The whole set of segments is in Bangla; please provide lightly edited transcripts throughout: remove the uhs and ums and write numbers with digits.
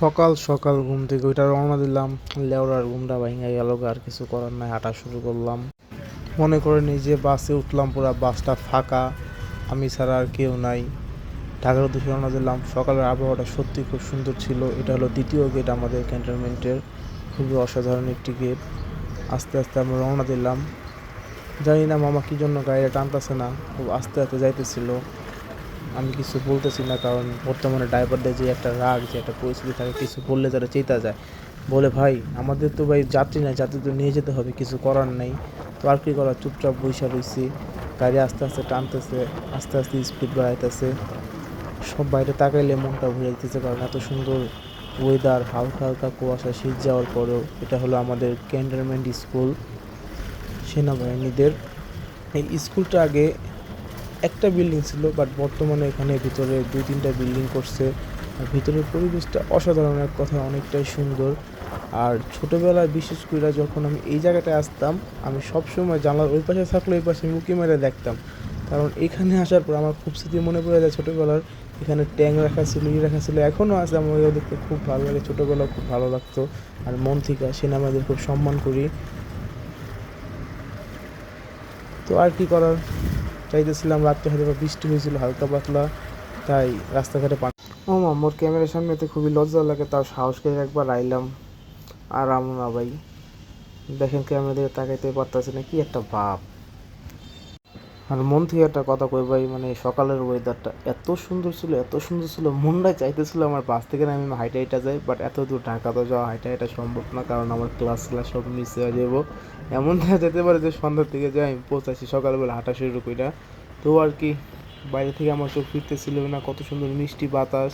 সকাল সকাল ঘুম থেকে ওইটা রওনা দিলাম। লেওড়ার ঘুমটা ভাঙা গেল, আর কিছু করার নাই, হাঁটা শুরু করলাম। মনে করেন এই যে বাসে উঠলাম, পুরা বাসটা ফাঁকা, আমি ছাড়া আর কেউ নাই। ঢাকার উদ্দেশ্যে রওনা দিলাম। সকালের আবহাওয়াটা সত্যি খুব সুন্দর ছিল। এটা হলো দ্বিতীয় গেট আমাদের ক্যান্টনমেন্টের, খুবই অসাধারণ একটি গেট। আস্তে আস্তে আমরা রওনা দিলাম। জানি না মামা কী জন্য গাড়িটা টানতেছে না, খুব আস্তে আস্তে যাইতেছিল। আমি কিছু বলতেছি না, কারণ বর্তমানে ড্রাইভারদের যে একটা রাগ, যে একটা পরিস্থিতি থাকে, কিছু বললে তারা চেতা যায়। বলে ভাই আমাদের তো ভাই যাত্রী নাই, যাত্রী তো নিয়ে যেতে হবে, কিছু করার নেই। তো আর কি করা, চুপচাপ বৈশা রয়েছি। গাড়ি আস্তে আস্তে টানতেছে, আস্তে আস্তে স্পিড বাড়াইতেছে। সব বাইরে তাকাইলে মনটা ভরে যেতেছে, কারণ এত সুন্দর ওয়েদার, হালকা হালকা কুয়াশা শীত যাওয়ার পরেও। এটা হলো আমাদের ক্যান্টনমেন্ট স্কুল, সেনাবাহিনীদের। এই স্কুলটা আগে একটা বিল্ডিং ছিল, বাট বর্তমানে এখানে ভিতরে 2-3টা বিল্ডিং করছে। আর ভিতরের পরিবেশটা অসাধারণ, এক কথায় অনেকটাই সুন্দর। আর ছোটোবেলায় বিশেষ করে যখন আমি এই জায়গাটায় আসতাম, আমি সবসময় জানলার ওই পাশে থাকলে ওই পাশে উঁকি মেরে দেখতাম। কারণ এখানে আসার পর আমার খুব স্মৃতি মনে পড়ে যায় ছোটোবেলার। এখানে ট্যাং রাখা ছিল, রাখা ছিল, এখনও আছে। আমার ওগুলো দেখতে খুব ভালো লাগে, ছোটোবেলাও খুব ভালো লাগতো। আর মন থেকে সেনাবাহিনীদের খুব সম্মান করি। তো আর কি করার, চাইতেছিলাম। রাত্রে হয়তো বৃষ্টি হয়েছিল হালকা পাতলা, তাই রাস্তাঘাটে পানি। ও মা, মোর ক্যামেরার সামনেতে খুবই লজ্জা লাগে, তাও সাহস করে একবার আইলাম। আর আমু না ভাই, দেখেন ক্যামেরা দিকে তাকাইতে পারতেছে না, কি একটা ভাব। আর মন থেকে একটা কথা কই ভাই, মানে সকালের ওয়েদারটা এত সুন্দর ছিল, এত সুন্দর ছিল, মনটাই চাইতেছিল আমার বাস থেকে আমি হাইটা হাইটা যাই। বাট এত দূর ঢাকা তো যাওয়া হাইটা হাইটা সম্ভব না, কারণ আমার ক্লাস সব মিস হয়ে যাবো। এমন দেখা যেতে পারে যে সন্ধ্যার দিকে যাই আমি পৌঁছাচ্ছি সকালবেলা হাঁটা শুরু কইরা। তো আর কি, বাইরে থেকে আমার চোখ ফিরতেছিল না, কত সুন্দর মিষ্টি বাতাস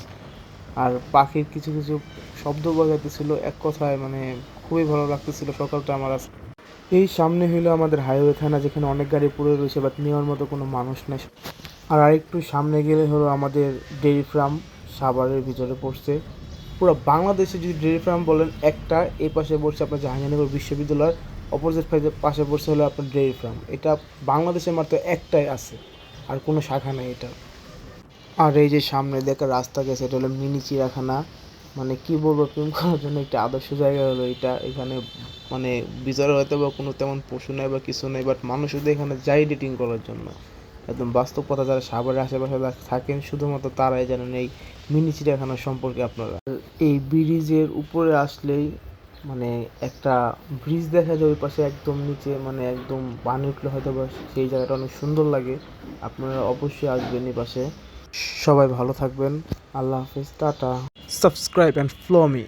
আর পাখির কিছু কিছু শব্দ বাজাইতেছিল। এক কথায় মানে খুবই ভালো লাগতেছিল সকালটা আমার আজকে। এই সামনে হইলো আমাদের হাইওয়ে থানা, যেখানে অনেক গাড়ি পড়ে রয়েছে, বাট নেওয়ার মতো কোনো মানুষ নেই। আর আরেকটু সামনে গেলে হলো আমাদের ডেইরি ফার্ম, সাভারের ভিতরে পড়ছে। পুরো বাংলাদেশে যদি ডেইরি ফার্ম বলেন একটা, এই পাশে পড়ছে আপনার জাহাঙ্গীরনগর বিশ্ববিদ্যালয়ের, অপোজিট পাশে পড়ছে হলো আপনার ডেইরি ফার্ম। এটা বাংলাদেশে মাত্র একটাই আছে, আর কোনো শাখা নেই এটা। আর এই যে সামনে দেখা রাস্তা গেছে, এটা হলো মিনি চিড়িয়াখানা। মানে কি বলবো, প্রেম করার জন্য একটা আদর্শ জায়গা হলো এটা। এখানে মানে বিচার হয়তো বা কোনো তেমন পশু নেই বা কিছু নেই, বাট মানুষ শুধু এখানে যাই ডেটিং করার জন্য। একদম বাস্তব কথা, যারা সাভারের আশেপাশে থাকেন শুধুমাত্র তারাই জানেন এই মিনি চিড়িয়াখানা সম্পর্কে। আপনারা এই ব্রিজের উপরে আসলেই মানে একটা ব্রিজ দেখা যায় ওই পাশে একদম নিচে, মানে একদম পানি উঠলে হয়তো বা সেই জায়গাটা অনেক সুন্দর লাগে। আপনারা অবশ্যই আসবেন এই পাশে। সবাই ভালো থাকবেন, আল্লাহ হাফেজ, tata. Subscribe and follow me.